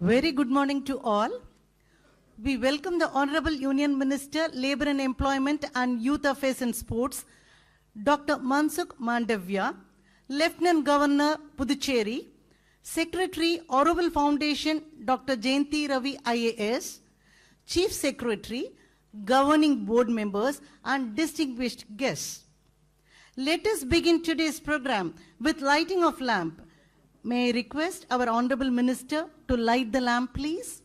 Very good morning to all. We welcome the Honorable Union Minister, Labour and Employment and Youth Affairs and Sports, Dr. Mansukh Mandaviya, Lieutenant Governor Puducherry, Secretary Auroville Foundation, Dr. Jayanti Ravi IAS, Chief Secretary, Governing Board members and distinguished guests. Let us begin today's program with lighting of lamp. May I request our Honorable Minister to light the lamp, please?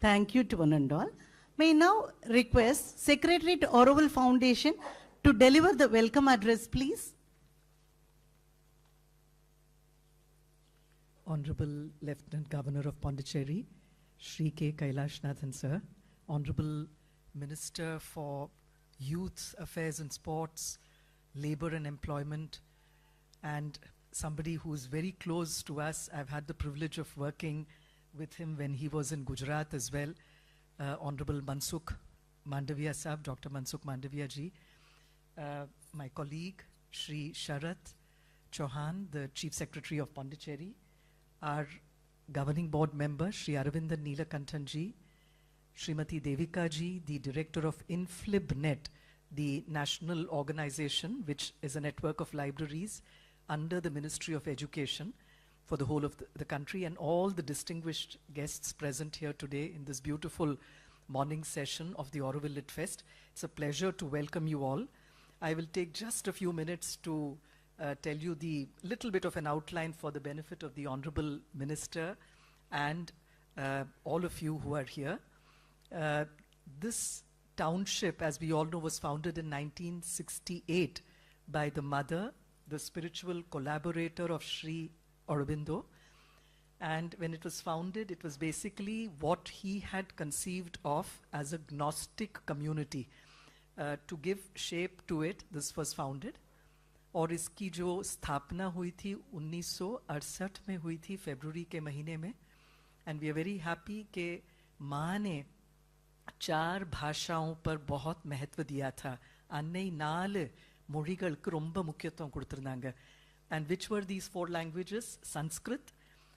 Thank you to one and all. May I now request Secretary to Auroville Foundation to deliver the welcome address, please. Honorable Lieutenant Governor of Puducherry, Shri Kailashnathan sir, Honorable Minister for Youth Affairs and Sports, Labour and Employment, and somebody who is very close to us. I've had the privilege of working with him when he was in Gujarat as well, Honorable Mansukh Mandaviya Sahab, Dr. Mansukh Mandaviya ji, my colleague Shri Sharat, Chauhan, the Chief Secretary of Puducherry, our Governing Board member Shri Aurobindo Neelakanthan ji, Srimati Devika ji, the Director of InflibNet, the national organization which is a network of libraries under the Ministry of Education for the whole of the country, and all the distinguished guests present here today in this beautiful morning session of the Auroville Lit Fest. It's a pleasure to welcome you all. I will take just a few minutes to tell you the little bit of an outline for the benefit of the Honorable Minister and all of you who are here. This township, as we all know, was founded in 1968 by the mother, the spiritual collaborator of Shri Aurobindo, and when it was founded, it was basically what he had conceived of as a Gnostic community. To give shape to it, this was founded, और इसकी जो स्थापना हुई थी 1968 में हुई थी फरवरी के महीने में, and we are very happy कि माँ ने 4 भाषाओं पर बहुत महत्व दिया था. अन्नै 4 மொழிகளுக்கு ரொம்ப முக்கியத்துவம் கொடுத்திருந்தாங்க. And which were these 4 languages? Sanskrit.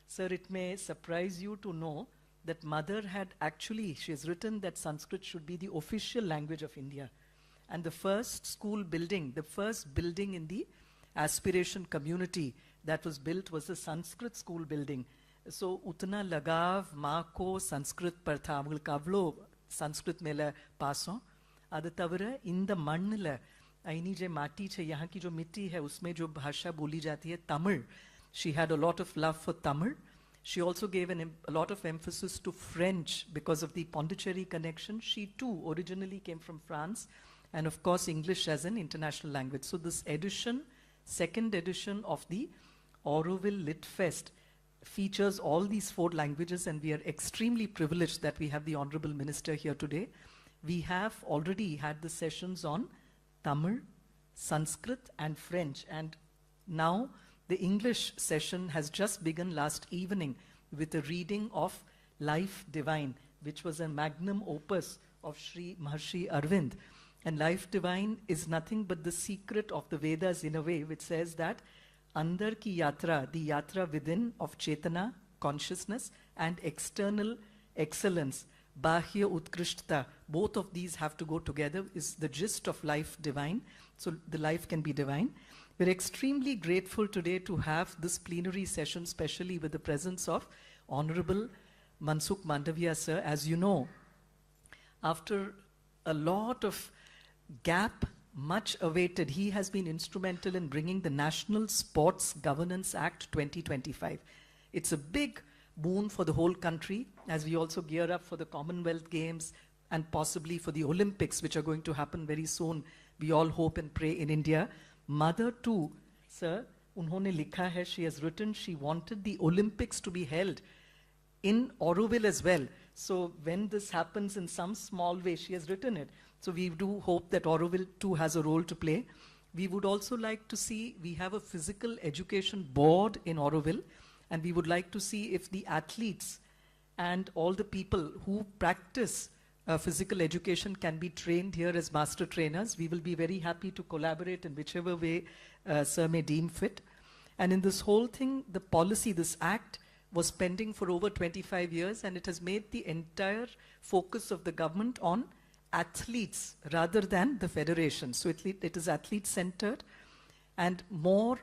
Sir, it may surprise you to know that mother had actually, she has written that Sanskrit should be the official language of India. And the first school building, the first building in the aspiration community that was built was a Sanskrit school building. So, utna lagav maa ko Sanskrit par tha. Avangalukku avlo Sanskrit mela paasam. Adu thavara inda mannila आईनी जे माटी छे, यहाँ की जो मिट्टी है उसमें जो भाषा बोली जाती है Tamil. She had a lot of love for Tamil. She also gave a lot of emphasis to French because of the Puducherry connection. She too originally came from France, and of course English as an international language. So this edition, second edition of the Auroville Lit Fest, features all these 4 languages, and we are extremely privileged that we have the Honorable Minister here today. We have already had the sessions on Tamil, Sanskrit and French, and now the English session has just begun last evening with a reading of Life Divine, which was a magnum opus of Shri Maharshi Arvind. And Life Divine is nothing but the secret of the Vedas in a way, which says that Andar ki yatra, the yatra within of Chetana, consciousness, and external excellence Bahya Utkrishtata, both of these have to go together, is the gist of life divine. So the life can be divine. We're extremely grateful today to have this plenary session, especially with the presence of Honorable Mansukh Mandaviya sir. As you know, after a lot of gap, much awaited, he has been instrumental in bringing the National Sports Governance Act 2025. It's a big boon for the whole country as we also gear up for the Commonwealth Games and possibly for the Olympics, which are going to happen very soon. We all hope and pray in India. Mother too, sir, unhone likha hai, she has written, she wanted the Olympics to be held in Auroville as well. So when this happens in some small way, she has written it. So we do hope that Auroville too has a role to play. We would also like to see, we have a physical education board in Auroville, and we would like to see if the athletes and all the people who practice physical education can be trained here as master trainers. We will be very happy to collaborate in whichever way sir may deem fit. And in this whole thing, the policy, this act, was pending for over 25 years, and it has made the entire focus of the government on athletes rather than the federation. So it is athlete-centered, and more,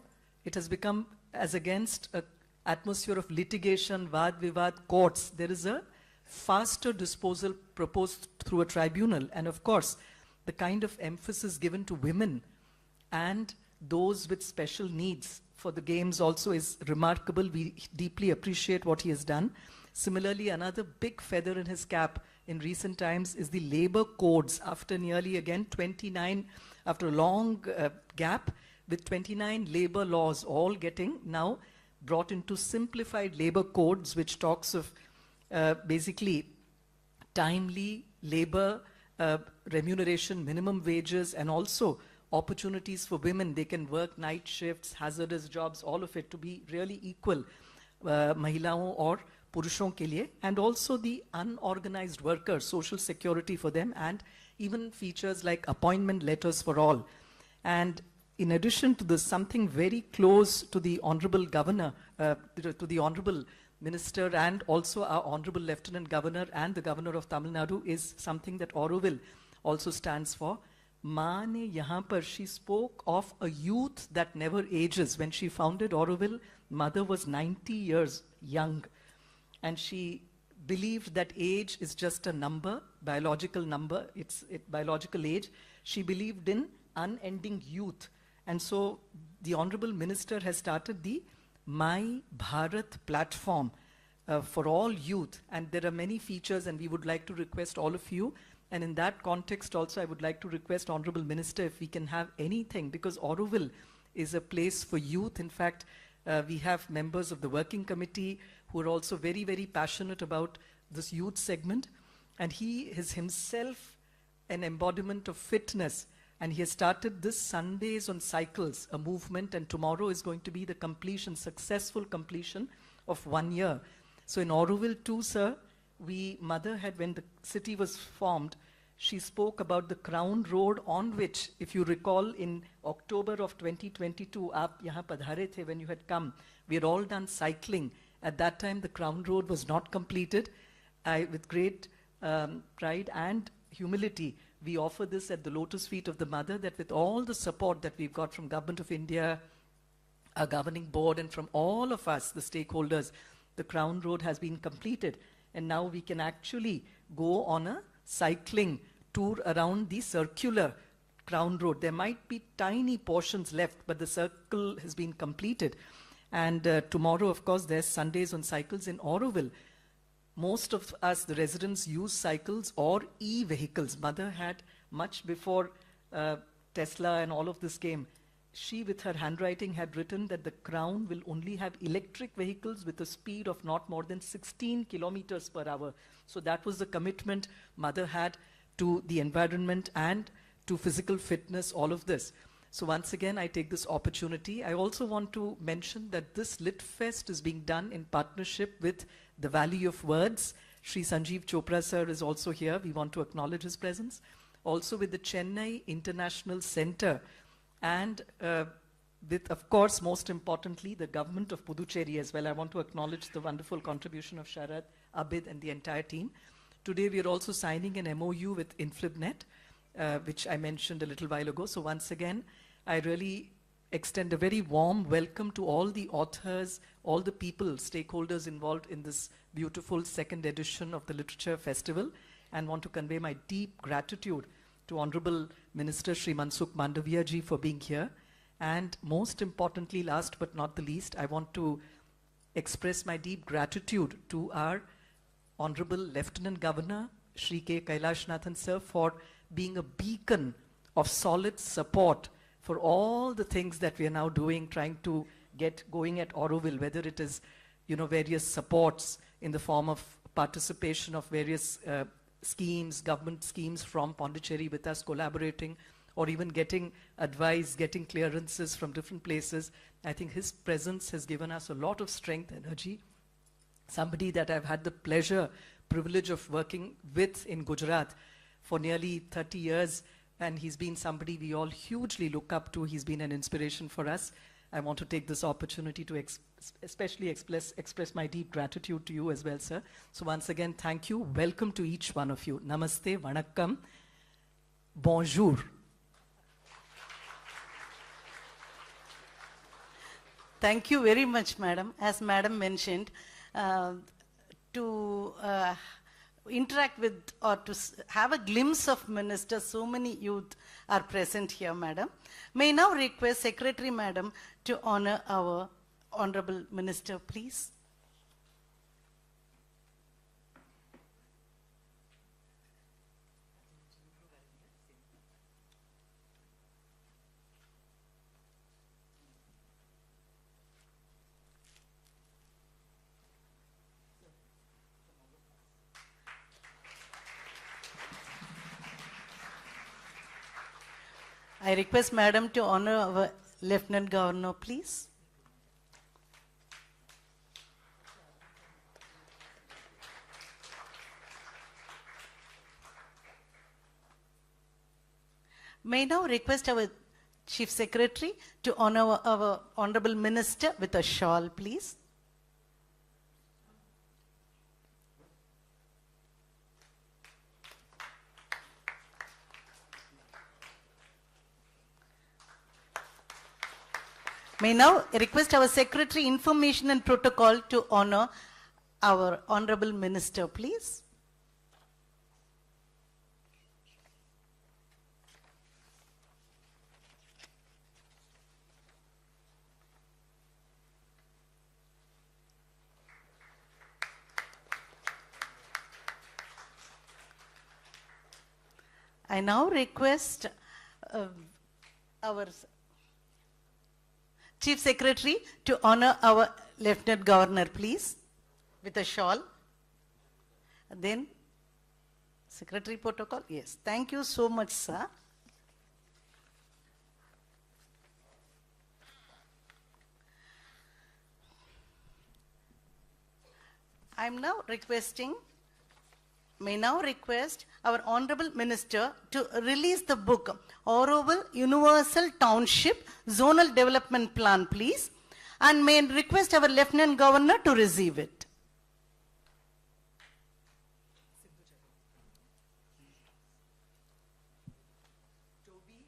it has become as against an atmosphere of litigation, vad-vivad, courts. There is a faster disposal proposed through a tribunal, and of course, the kind of emphasis given to women and those with special needs for the games also is remarkable. We deeply appreciate what he has done. Similarly, another big feather in his cap in recent times is the labor codes. After nearly again 29, after a long gap, with 29 labor laws all getting now brought into simplified labor codes, which talks of basically timely labor remuneration, minimum wages, and also opportunities for women. They can work night shifts, hazardous jobs, all of it to be really equal, mahilaon or purushon ke liye, and also the unorganized workers, social security for them, and even features like appointment letters for all. And in addition to this, something very close to the Honorable Governor, to the Honorable Minister, and also our Honorable Lieutenant Governor and the Governor of Tamil Nadu, is something that Auroville also stands for. Maa ne yahan par, she spoke of a youth that never ages. When she founded Auroville, mother was 90 years young, and she believed that age is just a number, biological number, it's biological age. She believed in unending youth. And so the Honorable Minister has started the My Bharat platform for all youth. And there are many features, and we would like to request all of you. And in that context also, I would like to request Honorable Minister if we can have anything, because Auroville is a place for youth. In fact, we have members of the working committee who are also very, very passionate about this youth segment. And he is himself an embodiment of fitness. And he has started this Sundays on Cycles, a movement, and tomorrow is going to be the completion, successful completion of 1 year. So in Auroville too, sir, mother had, when the city was formed, she spoke about the Crown Road, on which, if you recall, in October of 2022, aap yahan padhare the when you had come, we had all done cycling. At that time, the Crown Road was not completed. With great pride and humility, we offer this at the lotus feet of the mother, that with all the support that we've got from Government of India, our governing board, and from all of us, the stakeholders, the Crown Road has been completed. And now we can actually go on a cycling tour around the circular Crown Road. There might be tiny portions left, but the circle has been completed. And tomorrow, of course, there's Sundays on Cycles in Auroville. Most of us, the residents, use cycles or e-vehicles. Mother had, much before Tesla and all of this came, she, with her handwriting, had written that the Crown will only have electric vehicles with a speed of not more than 16 kilometers per hour. So that was the commitment mother had to the environment and to physical fitness, all of this. So once again, I take this opportunity. I also want to mention that this Lit Fest is being done in partnership with the Valley of Words. Shri Sanjeev Chopra sir is also here. We want to acknowledge his presence. Also with the Chennai International Center, and with, of course, most importantly, the government of Puducherry as well. I want to acknowledge the wonderful contribution of Sharat, Abid, and the entire team. today we are also signing an MOU with InflibNet, which I mentioned a little while ago. So once again, I really extend a very warm welcome to all the authors, all the people, stakeholders involved in this beautiful second edition of the Literature Festival, and want to convey my deep gratitude to Honorable Minister Shri Mansukh Mandaviya ji for being here. And most importantly, last but not the least, I want to express my deep gratitude to our Honorable Lieutenant Governor, Shri Kailashnathan sir, for being a beacon of solid support for all the things that we are now doing, trying to get going at Auroville, whether it is, various supports in the form of participation of various schemes, government schemes from Puducherry with us collaborating, or even getting advice, getting clearances from different places. I think his presence has given us a lot of strength, energy. Somebody that I've had the privilege of working with in Gujarat for nearly 30 years, and he's been somebody we all hugely look up to. He's been an inspiration for us. I want to take this opportunity to especially express my deep gratitude to you as well, sir. So once again, thank you. Welcome to each one of you. Namaste, vanakkam, bonjour. Thank you very much, madam. As madam mentioned, to interact with or to have a glimpse of minister, so many youth are present here, madam. May I now request Secretary madam to honor our Honorable Minister, please. I request Madam to honor our Lieutenant Governor, please. May I now request our Chief Secretary to honor our Honorable Minister with a shawl, please. May now request our Secretary Information and Protocol to honor our Honorable Minister, please. I now request our Chief Secretary to honor our Lieutenant Governor, please, with a shawl. And then, Secretary Protocol, yes. Thank you so much, sir. I'm now requesting, may now request our Honorable Minister to release the book, Auroville Universal Township Zonal Development Plan, please, and may request our Lieutenant Governor to receive it. Toby,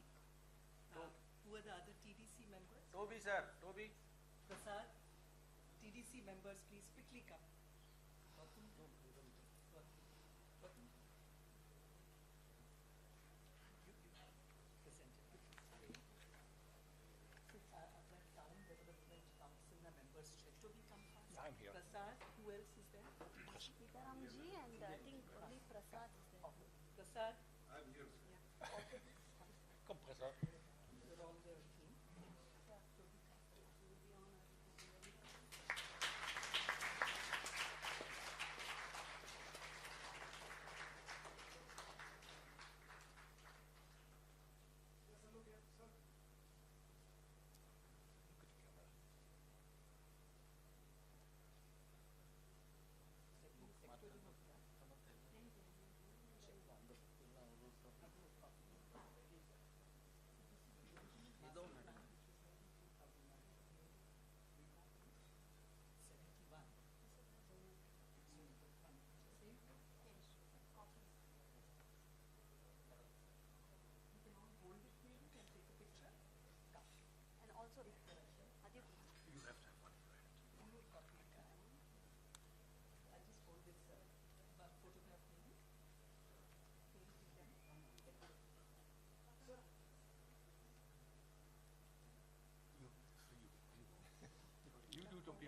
who are the other TDC members? Toby, sir. Toby. Prasad, TDC members, please quickly come. I'm here. Prasad, who else is there? Sitaramji and I think only Prasad is there. Prasad, I'm here. Come, Prasad. you're all the team.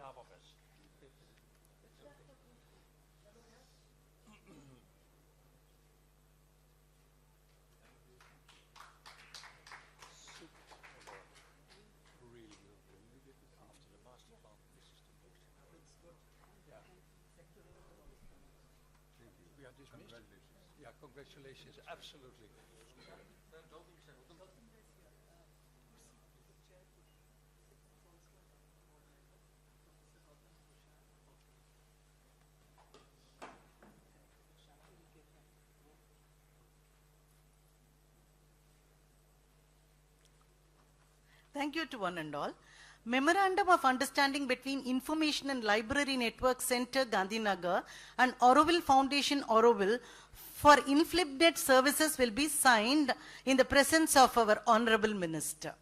behalf of us. We are dismissed. Yeah, congratulations. Absolutely. Thank you to one and all. Memorandum of Understanding between Information and Library Network Center, Gandhinagar and Auroville Foundation, Auroville for InflipNet services will be signed in the presence of our Honorable Minister.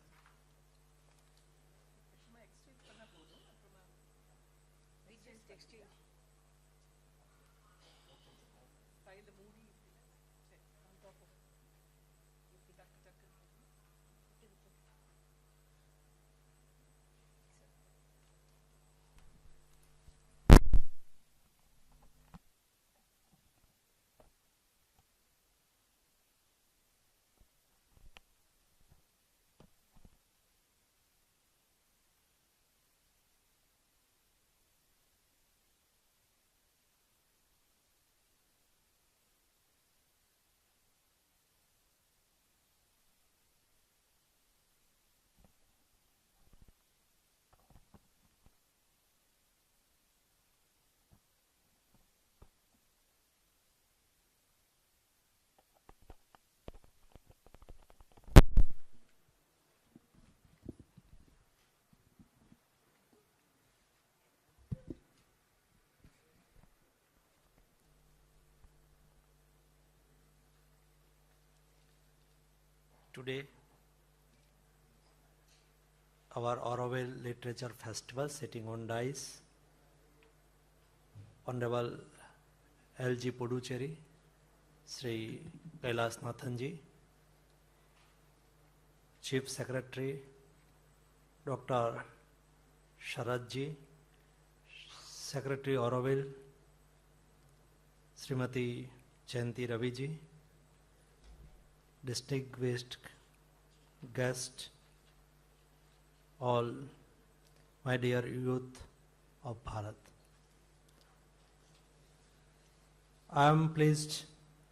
Today, our Auroville Literature Festival sitting on dais, Honorable L.G. Puducherry, Shri Kailashnathan ji, Chief Secretary Dr. Sharat ji, Secretary Auroville, Srimati Jayanti Ravi ji, distinguished guest, all my dear youth of Bharat. I am pleased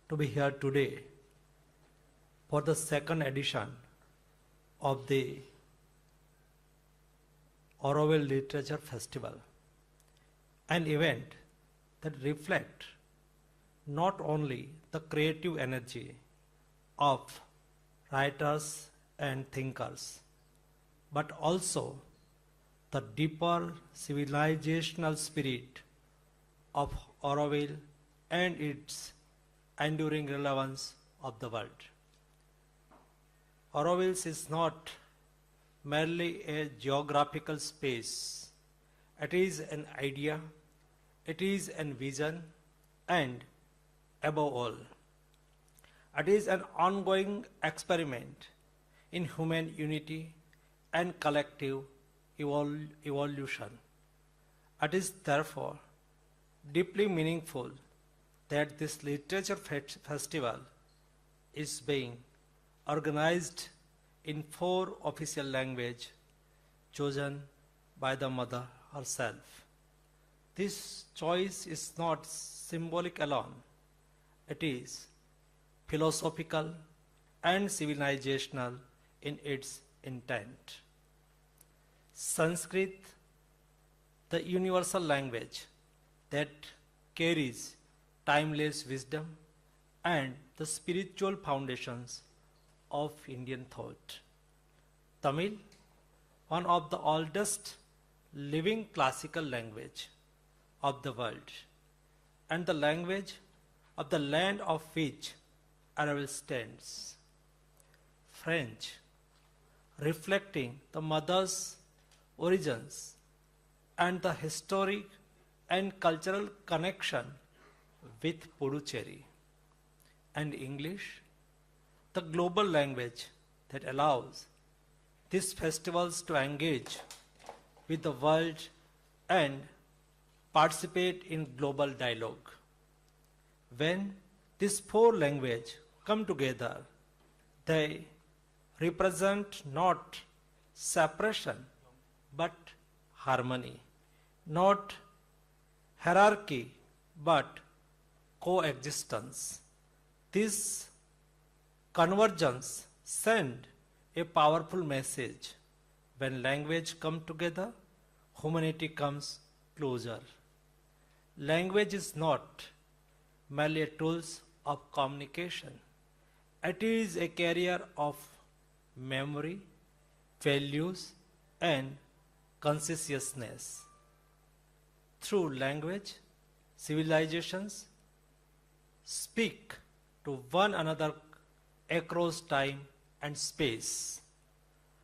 to be here today for the second edition of the Auroville Literature Festival, an event that reflects not only the creative energy of writers and thinkers, but also the deeper civilizational spirit of Auroville and its enduring relevance of the world. Auroville is not merely a geographical space. It is an idea, it is a vision, and above all, it is an ongoing experiment in human unity and collective evolution. It is therefore deeply meaningful that this literature festival is being organized in 4 official languages chosen by the mother herself. This choice is not symbolic alone. It is philosophical and civilizational in its intent. Sanskrit, the universal language that carries timeless wisdom and the spiritual foundations of Indian thought. Tamil, one of the oldest living classical language of the world, and the language of the land of which Auroville stands. French, reflecting the mother's origins and the historic and cultural connection with Puducherry. And English, the global language that allows these festivals to engage with the world and participate in global dialogue. When these four languages come together, they represent not separation but harmony, not hierarchy but coexistence. This convergence sends a powerful message. When language come together, humanity comes closer. Language is not merely a tool of communication. It is a carrier of memory, values, and consciousness. Through language, civilizations speak to one another across time and space.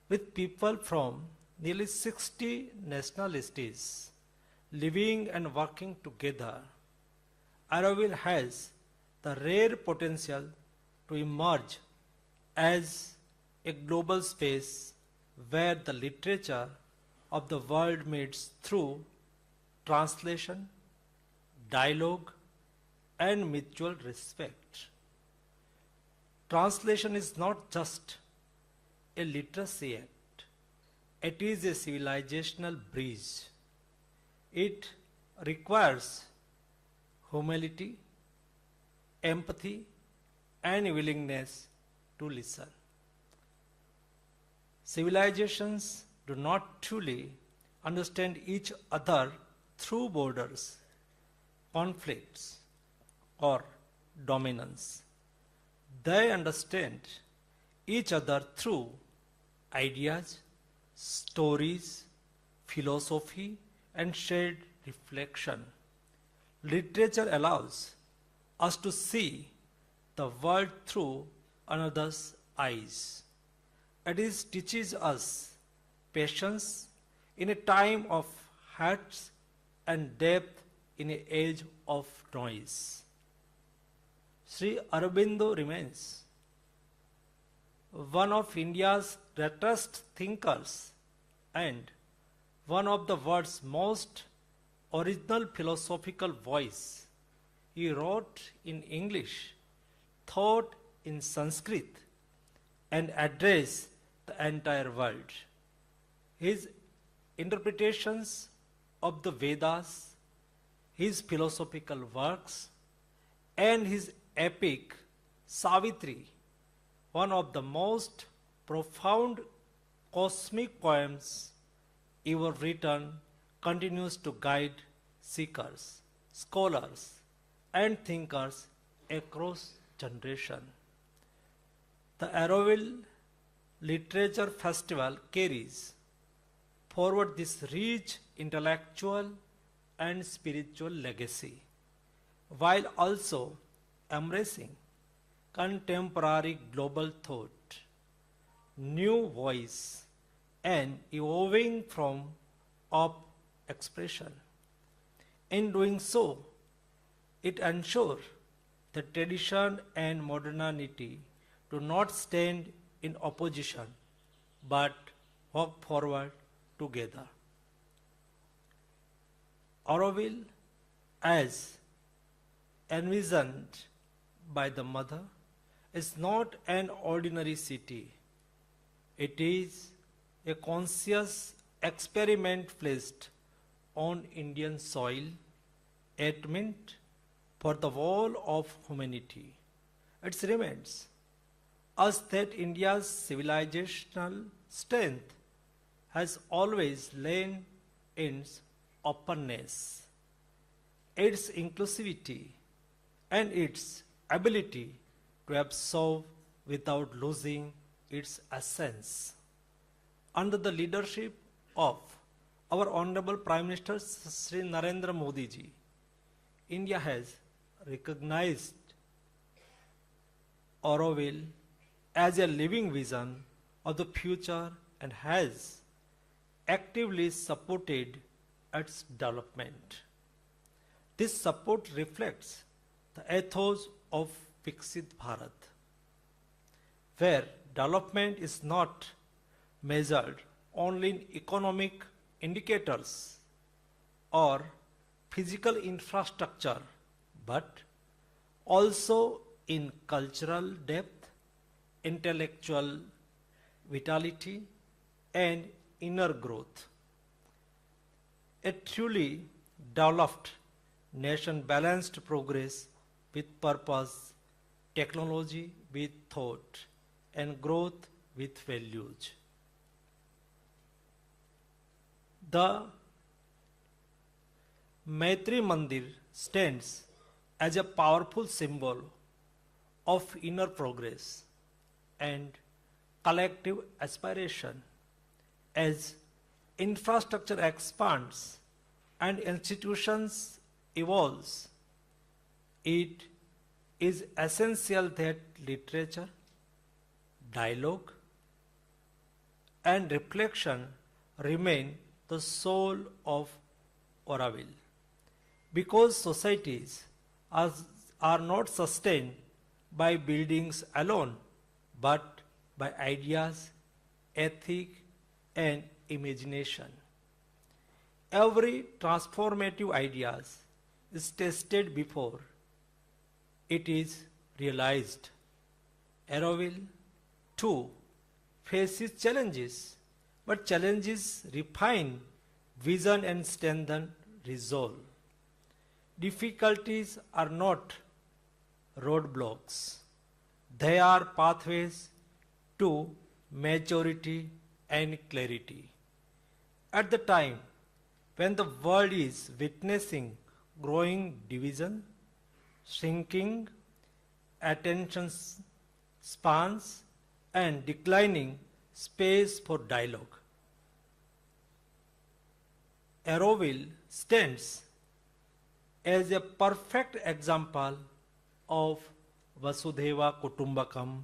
With people from nearly 60 nationalities living and working together, Auroville has the rare potential to emerge as a global space where the literature of the world meets through translation, dialogue, and mutual respect. Translation is not just a literacy act, it is a civilizational bridge. It requires humility, empathy, and willingness to listen. Civilizations do not truly understand each other through borders, conflicts, or dominance. They understand each other through ideas, stories, philosophy, and shared reflection. Literature allows us to see the world through another's eyes. It teaches us patience in a time of hurts and depth in an age of noise. Shri Aurobindo remains one of India's greatest thinkers and one of the world's most original philosophical voice. He wrote in English, thought in Sanskrit, and addressed the entire world. His interpretations of the Vedas, his philosophical works, and his epic Savitri, one of the most profound cosmic poems ever written, continues to guide seekers, scholars, and thinkers across generations. The Auroville Literature Festival carries forward this rich intellectual and spiritual legacy, while also embracing contemporary global thought, new voice, and evolving from of expression. In doing so, it ensures that tradition and modernity do not stand in opposition but walk forward together. Auroville, as envisioned by the mother, is not an ordinary city. It is a conscious experiment placed on Indian soil, yet meant for the whole of humanity. It reminds us that India's civilizational strength has always lain in its openness, its inclusivity, and its ability to absorb without losing its essence. Under the leadership of our Honorable Prime Minister Shri Narendra Modi ji, India has recognized Auroville as a living vision of the future and has actively supported its development. This support reflects the ethos of Viksit Bharat, where development is not measured only in economic indicators or physical infrastructure, but also in cultural depth, intellectual vitality, and inner growth. A truly developed nation balanced progress with purpose, technology with thought, and growth with values. The Maitri Mandir stands as a powerful symbol of inner progress and collective aspiration. As infrastructure expands and institutions evolves, it is essential that literature, dialogue, and reflection remain the soul of Auroville. Because societies are not sustained by buildings alone, but by ideas, ethics, and imagination. Every transformative idea is tested before it is realized. Auroville, too, faces challenges, but challenges refine vision and strengthen resolve. Difficulties are not roadblocks. They are pathways to maturity and clarity. At the time when the world is witnessing growing division, shrinking attention spans, and declining space for dialogue, Auroville stands as a perfect example of Vasudhaiva Kutumbakam,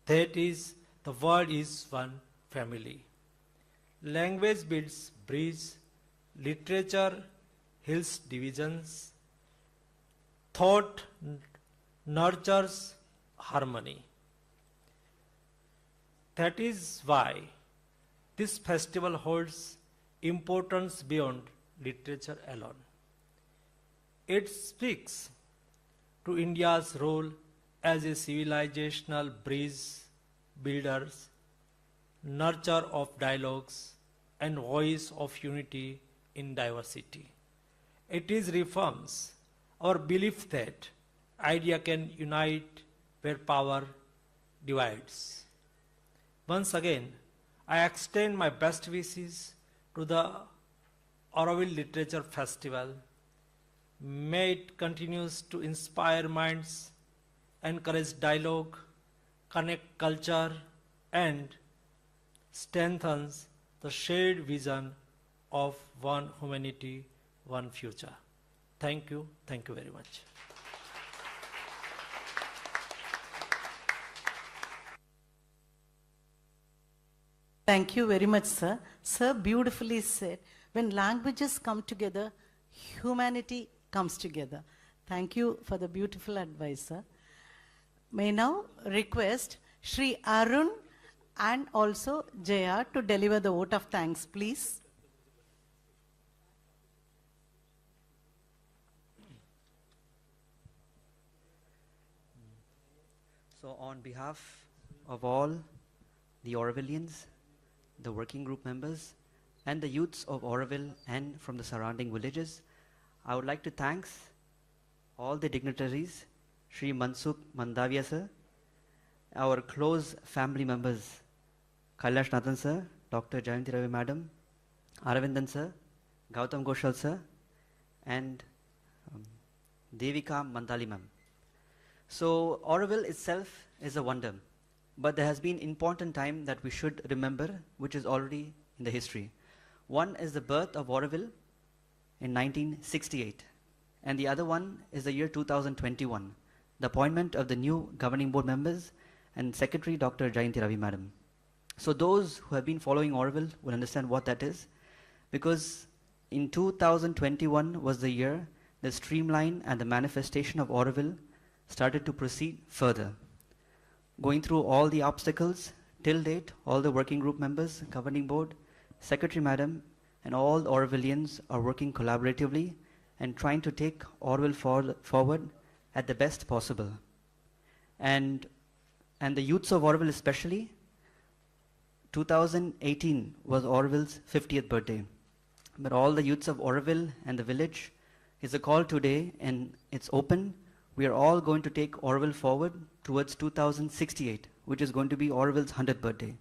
that is, the world is one family. Language builds bridges, literature heals divisions, thought nurtures harmony. That is why this festival holds importance beyond literature alone. It speaks to India's role as a civilizational bridge builders, nurture of dialogues, and voice of unity in diversity. It is reaffirms our belief that idea can unite where power divides. Once again, I extend my best wishes to the Auroville Literature Festival. May it continues to inspire minds, encourage dialogue, connect culture, and strengthens the shared vision of one humanity, one future. Thank you very much. Thank you very much, sir. Sir beautifully said, when languages come together, humanity comes together. Thank you for the beautiful advice, sir. May now request Shri Arun and also Jaya to deliver the vote of thanks, please. So on behalf of all the Aurovillians, the working group members, and the youths of Auroville and from the surrounding villages, I would like to thank all the dignitaries, Shri Mansukh Mandaviya sir, our close family members, Kailashnathan sir, Dr. Jayanti Ravi madam, Aravindan sir, Gautam Ghoshal sir, and Devika Mandali ma'am. So Auroville itself is a wonder, but there has been important time that we should remember, which is already in the history. One is the birth of Auroville in 1968, and the other one is the year 2021, the appointment of the new governing board members and Secretary Dr. Jayanti Ravi madam. So those who have been following Auroville will understand what that is, because in 2021 was the year the streamline and the manifestation of Auroville started to proceed further. Going through all the obstacles, till date, all the working group members, governing board, secretary madam, and all the Aurovillians are working collaboratively and trying to take Auroville forward at the best possible. And the youths of Auroville especially, 2018 was Auroville's 50th birthday. But all the youths of Auroville and the village is a call today, and it's open. We are all going to take Auroville forward towards 2068, which is going to be Auroville's 100th birthday.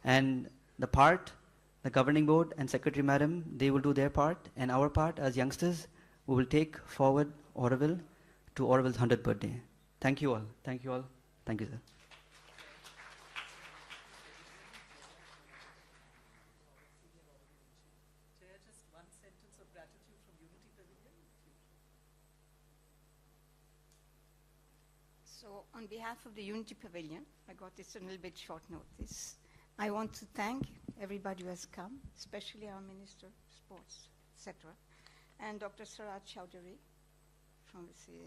And the governing board and secretary madam, they will do their part, and our part as youngsters, we will take forward Auroville to Auroville's 100th birthday. Thank you all. Thank you all. Thank you, sir. Chair, just one sentence of gratitude from Unity Pavilion. So on behalf of the Unity Pavilion, I got this a little bit short notice. I want to thank everybody who has come, especially our Minister of Sports, etc., and Dr. Sharat Chowdhury, from the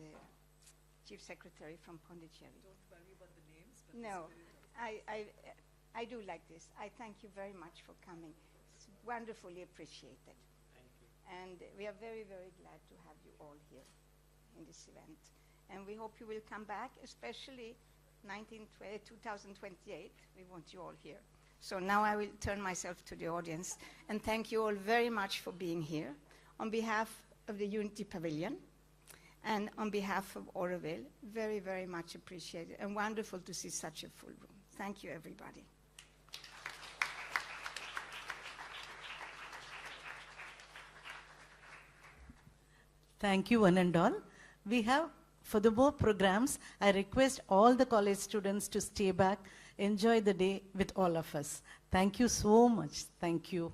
Chief Secretary from Puducherry. Don't worry about the names. But No, I do like this. I thank you very much for coming. It's wonderfully appreciated. Thank you. And we are very, very glad to have you all here in this event. And we hope you will come back, especially 2028. We want you all here. So now I will turn myself to the audience and thank you all very much for being here. On behalf of the Unity Pavilion and on behalf of Auroville, very, very much appreciated and wonderful to see such a full room. Thank you, everybody. Thank you, one and all. We have, for the more programs, I request all the college students to stay back, enjoy the day with all of us. Thank you so much. Thank you.